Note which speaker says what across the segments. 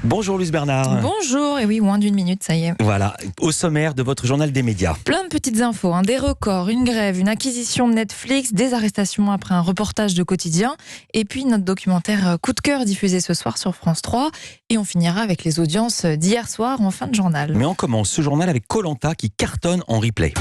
Speaker 1: Bonjour Luce Bernard.
Speaker 2: Bonjour, et oui, moins d'une minute, ça y est.
Speaker 1: Voilà, au sommaire de votre journal des médias.
Speaker 2: Plein de petites infos, des records, une grève, une acquisition de Netflix, des arrestations après un reportage de Quotidien, et puis notre documentaire Coup de cœur diffusé ce soir sur France 3, et on finira avec les audiences d'hier soir en fin de journal.
Speaker 1: Mais on commence ce journal avec Koh-Lanta qui cartonne en replay.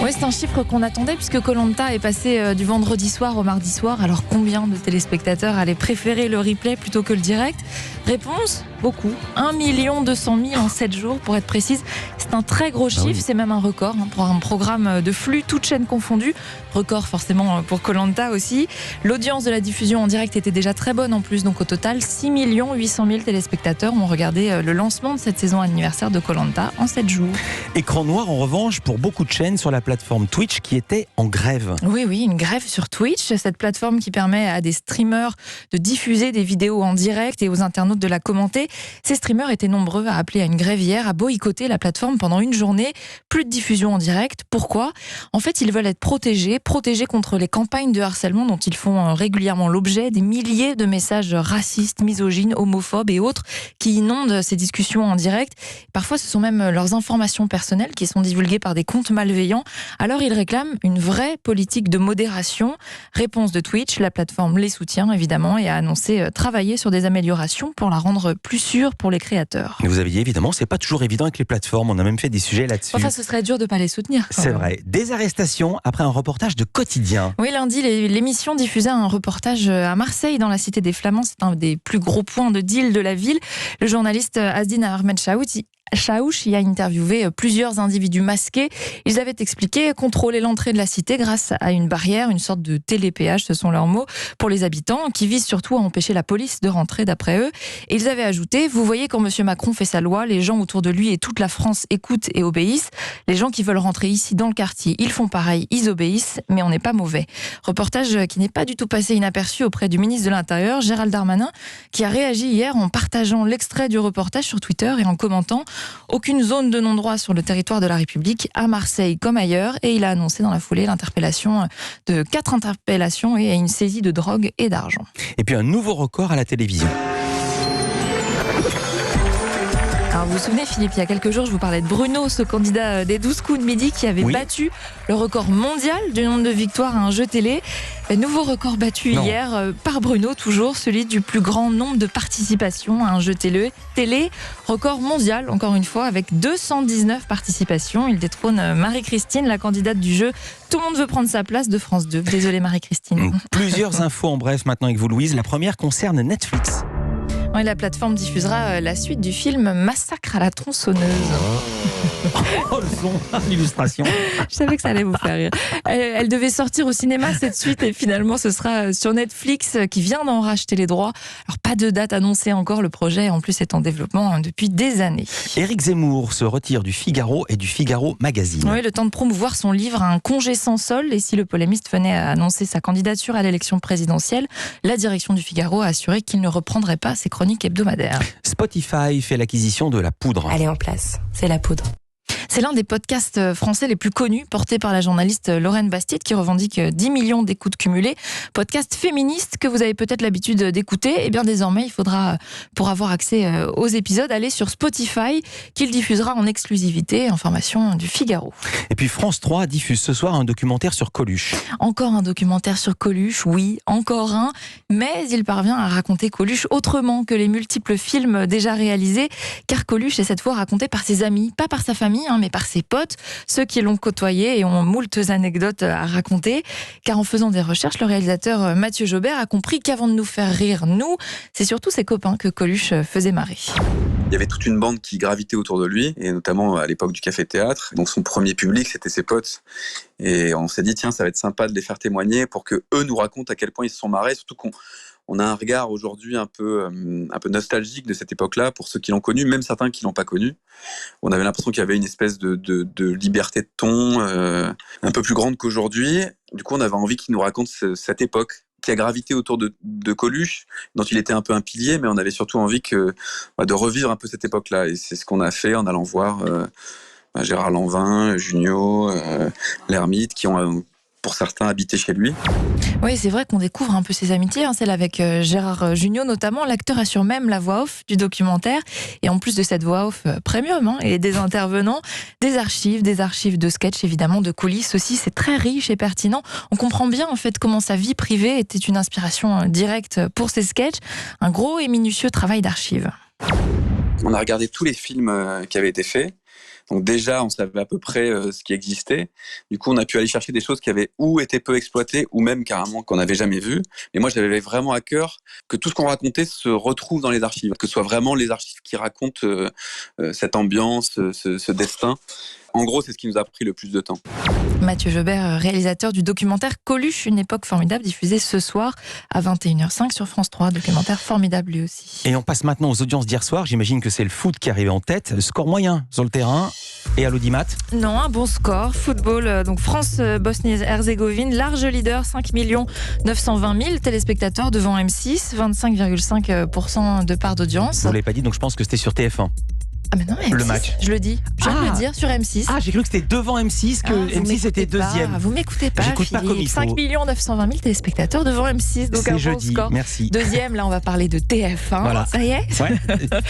Speaker 2: Oui, c'est un chiffre qu'on attendait puisque Koh-Lanta est passé du vendredi soir au mardi soir. Alors combien de téléspectateurs allaient préférer le replay plutôt que le direct ? Réponse, beaucoup. 1 200 000 en 7 jours pour être précise. C'est un très gros chiffre, c'est même un record pour un programme de flux, toutes chaînes confondues. Record forcément pour Koh-Lanta aussi. L'audience de la diffusion en direct était déjà très bonne en plus. Donc au total, 6 800 000 téléspectateurs ont regardé le lancement de cette saison anniversaire de Koh-Lanta en 7 jours.
Speaker 1: Écran noir en revanche pour beaucoup de chaînes sur la plateforme Twitch qui était en grève.
Speaker 2: Oui, une grève sur Twitch, cette plateforme qui permet à des streamers de diffuser des vidéos en direct et aux internautes de la commenter. Ces streamers étaient nombreux à appeler à une grève hier, à boycotter la plateforme pendant une journée. Plus de diffusion en direct. Pourquoi ? En fait, ils veulent être protégés contre les campagnes de harcèlement dont ils font régulièrement l'objet, des milliers de messages racistes, misogynes, homophobes et autres qui inondent ces discussions en direct. Parfois, ce sont même leurs informations personnelles qui sont divulguées par des comptes malveillants. Alors, ils réclament une vraie politique de modération. Réponse de Twitch, la plateforme les soutient évidemment et a annoncé travailler sur des améliorations pour la rendre plus sûre pour les créateurs.
Speaker 1: Mais vous avez dit évidemment, c'est pas toujours évident avec les plateformes. On a même fait des sujets là-dessus.
Speaker 2: Enfin, ce serait dur de pas les soutenir.
Speaker 1: C'est vrai. Des arrestations après un reportage de Quotidien.
Speaker 2: Oui, lundi, l'émission diffusait un reportage à Marseille, dans la Cité des Flamands. C'est un des plus gros points de deal de la ville. Le journaliste Asdin Ahmed Chaouch y a interviewé plusieurs individus masqués. Ils avaient expliqué contrôler l'entrée de la cité grâce à une barrière, une sorte de télépéage, ce sont leurs mots, pour les habitants, qui vise surtout à empêcher la police de rentrer d'après eux. Et ils avaient ajouté, vous voyez quand M. Macron fait sa loi, les gens autour de lui et toute la France écoutent et obéissent. Les gens qui veulent rentrer ici dans le quartier, ils font pareil, ils obéissent, mais on n'est pas mauvais. Reportage qui n'est pas du tout passé inaperçu auprès du ministre de l'Intérieur, Gérald Darmanin, qui a réagi hier en partageant l'extrait du reportage sur Twitter et en commentant aucune zone de non-droit sur le territoire de la République, à Marseille comme ailleurs, et il a annoncé dans la foulée l'interpellation de 4 interpellations et une saisie de drogue et d'argent.
Speaker 1: Et puis un nouveau record à la télévision.
Speaker 2: Alors vous vous souvenez Philippe, il y a quelques jours je vous parlais de Bruno, ce candidat des 12 coups de midi qui avait battu le record mondial du nombre de victoires à un jeu télé. Nouveau record battu hier par Bruno, toujours celui du plus grand nombre de participations à un jeu télé. Record mondial, encore une fois, avec 219 participations. Il détrône Marie-Christine, la candidate du jeu Tout le monde veut prendre sa place de France 2. Désolée Marie-Christine.
Speaker 1: Plusieurs infos en bref maintenant avec vous Louise. La première concerne Netflix.
Speaker 2: Oui, la plateforme diffusera la suite du film Massacre à la tronçonneuse.
Speaker 1: Oh, le son, l'illustration.
Speaker 2: Je savais que ça allait vous faire rire. Elle devait sortir au cinéma cette suite et finalement ce sera sur Netflix qui vient d'en racheter les droits. Alors pas de date annoncée encore, le projet en plus est en développement depuis des années.
Speaker 1: Éric Zemmour se retire du Figaro et du Figaro Magazine.
Speaker 2: Oui, le temps de promouvoir son livre Un congé sans solde, et si le polémiste venait à annoncer sa candidature à l'élection présidentielle, la direction du Figaro a assuré qu'il ne reprendrait pas ses chroniques hebdomadaires.
Speaker 1: Spotify fait l'acquisition de La Poudre.
Speaker 3: Elle est en place, c'est La Poudre.
Speaker 2: C'est l'un des podcasts français les plus connus, porté par la journaliste Lorraine Bastide, qui revendique 10 millions d'écoutes cumulées. Podcast féministe que vous avez peut-être l'habitude d'écouter. Et bien désormais, il faudra, pour avoir accès aux épisodes, aller sur Spotify, qu'il diffusera en exclusivité, information du Figaro.
Speaker 1: Et puis France 3 diffuse ce soir un documentaire sur Coluche.
Speaker 2: Encore un documentaire sur Coluche, oui, encore un. Mais il parvient à raconter Coluche autrement que les multiples films déjà réalisés, car Coluche est cette fois raconté par ses amis, pas par sa famille, mais par ses potes, ceux qui l'ont côtoyé et ont moultes anecdotes à raconter. Car en faisant des recherches, le réalisateur Mathieu Jaubert a compris qu'avant de nous faire rire, nous, c'est surtout ses copains que Coluche faisait marrer.
Speaker 4: Il y avait toute une bande qui gravitait autour de lui, et notamment à l'époque du café-théâtre. Donc son premier public, c'était ses potes. Et on s'est dit, tiens, ça va être sympa de les faire témoigner pour que eux nous racontent à quel point ils se sont marrés, surtout qu'on a un regard aujourd'hui un peu nostalgique de cette époque-là pour ceux qui l'ont connu, même certains qui l'ont pas connu. On avait l'impression qu'il y avait une espèce de liberté de ton un peu plus grande qu'aujourd'hui. Du coup, on avait envie qu'ils nous racontent cette époque qui a gravité autour de Coluche, dont il était un peu un pilier, mais on avait surtout envie de revivre un peu cette époque-là. Et c'est ce qu'on a fait en allant voir Gérard Lanvin, Junio, l'Ermite, qui ont pour certains habiter chez lui.
Speaker 2: Oui, c'est vrai qu'on découvre un peu ses amitiés, celle avec Gérard Jugnot notamment. L'acteur assure même la voix off du documentaire. Et en plus de cette voix off premium et des intervenants, des archives de sketchs évidemment, de coulisses aussi. C'est très riche et pertinent. On comprend bien en fait comment sa vie privée était une inspiration directe pour ses sketchs. Un gros et minutieux travail d'archives.
Speaker 4: On a regardé tous les films qui avaient été faits. Donc déjà, on savait à peu près ce qui existait. Du coup, on a pu aller chercher des choses qui avaient ou été peu exploitées, ou même carrément qu'on n'avait jamais vues. Mais moi, j'avais vraiment à cœur que tout ce qu'on racontait se retrouve dans les archives, que ce soit vraiment les archives qui racontent cette ambiance, ce destin. En gros, c'est ce qui nous a pris le plus de temps.
Speaker 2: Mathieu Jobert, réalisateur du documentaire Coluche, une époque formidable, diffusé ce soir à 21h05 sur France 3. Documentaire formidable lui aussi.
Speaker 1: Et on passe maintenant aux audiences d'hier soir. J'imagine que c'est le foot qui est arrivé en tête. Score moyen sur le terrain. Et à l'audimat ?
Speaker 2: Non, un bon score. Football, donc France-Bosnie-Herzégovine, large leader, 5 920 000 téléspectateurs devant M6, 25,5% de part d'audience.
Speaker 1: Vous ne l'avez pas dit, donc je pense que c'était sur TF1.
Speaker 2: Ah mais non, M6,
Speaker 1: le match.
Speaker 2: Je le dis. Je viens de le dire sur M6.
Speaker 1: Ah, j'ai cru que c'était devant M6, que M6 était deuxième.
Speaker 2: Vous m'écoutez pas,
Speaker 1: J'écoute pas comme il faut.
Speaker 2: 5 920 000 téléspectateurs devant M6, donc un bon score.
Speaker 1: Merci.
Speaker 2: Deuxième, là on va parler de TF1.
Speaker 1: Voilà.
Speaker 2: Ça y est ?
Speaker 1: Ouais,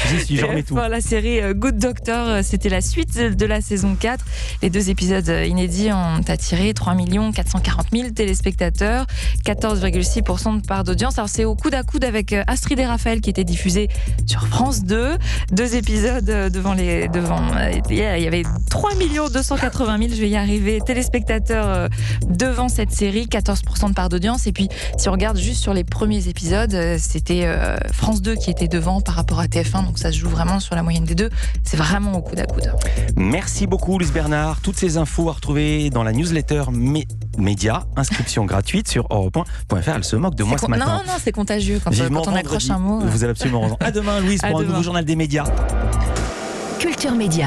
Speaker 1: j'y suis, je remets tout.
Speaker 2: La série Good Doctor, c'était la suite de la saison 4. Les 2 épisodes inédits ont attiré 3 440 000 téléspectateurs, 14,6% de part d'audience. Alors c'est au coude à coude avec Astrid et Raphaël qui était diffusé sur France 2. 2 épisodes il y avait 3 280 000, je vais y arriver, téléspectateurs devant cette série, 14% de part d'audience. Et puis, si on regarde juste sur les premiers épisodes, c'était France 2 qui était devant par rapport à TF1, donc ça se joue vraiment sur la moyenne des deux. C'est vraiment au coude à coude.
Speaker 1: Merci beaucoup, Luce Bernard. Toutes ces infos à retrouver dans la newsletter Média, inscription gratuite sur europe1.fr. Elle se moque de moi ce matin.
Speaker 2: Non, c'est contagieux quand on accroche un mot.
Speaker 1: Vous avez absolument raison. À demain, Louise, pour un nouveau journal des médias.
Speaker 3: Culture Média.